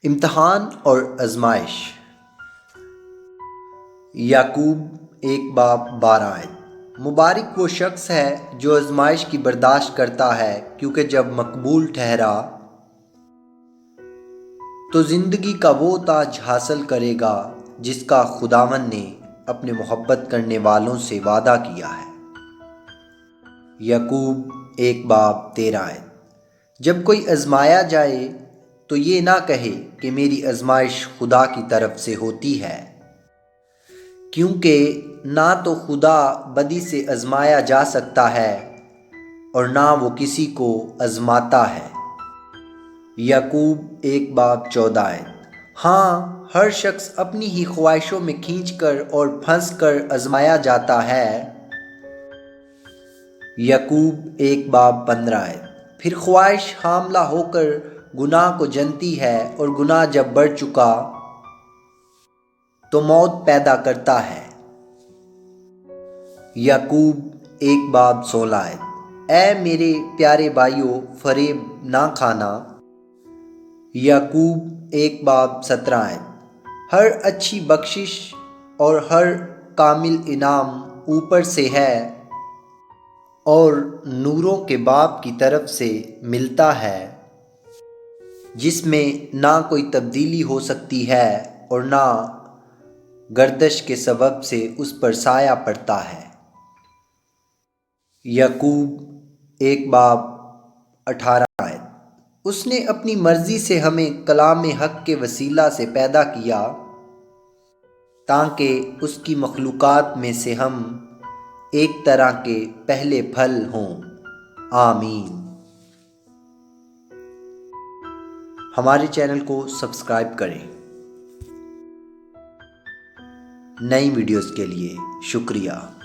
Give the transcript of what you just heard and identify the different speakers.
Speaker 1: امتحان اور آزمائش۔ یعقوب 1:12۔ مبارک وہ شخص ہے جو آزمائش کی برداشت کرتا ہے، کیونکہ جب مقبول ٹھہرا تو زندگی کا وہ تاج حاصل کرے گا جس کا خداوند نے اپنے محبت کرنے والوں سے وعدہ کیا ہے۔ یعقوب 1:13۔ جب کوئی آزمایا جائے تو یہ نہ کہے کہ میری آزمائش خدا کی طرف سے ہوتی ہے، کیونکہ نہ تو خدا بدی سے آزمایا جا سکتا ہے اور نہ وہ کسی کو آزماتا ہے۔ یعقوب 1:14۔ ہاں، ہر شخص اپنی ہی خواہشوں میں کھینچ کر اور پھنس کر آزمایا جاتا ہے۔ یعقوب 1:15۔ پھر خواہش حاملہ ہو کر گناہ کو جنتی ہے، اور گناہ جب بڑھ چکا تو موت پیدا کرتا ہے۔ یعقوب 1:16۔ اے میرے پیارے بھائیو، فریب نہ کھانا۔ یعقوب 1:17۔ ہر اچھی بخشش اور ہر کامل انعام اوپر سے ہے اور نوروں کے باپ کی طرف سے ملتا ہے، جس میں نہ کوئی تبدیلی ہو سکتی ہے اور نہ گردش کے سبب سے اس پر سایہ پڑتا ہے۔ یعقوب 1:18۔ اس نے اپنی مرضی سے ہمیں کلام حق کے وسیلہ سے پیدا کیا، تاکہ اس کی مخلوقات میں سے ہم ایک طرح کے پہلے پھل ہوں۔ آمین۔ ہمارے چینل کو سبسکرائب کریں۔ نئی ویڈیوز کے لیے شکریہ۔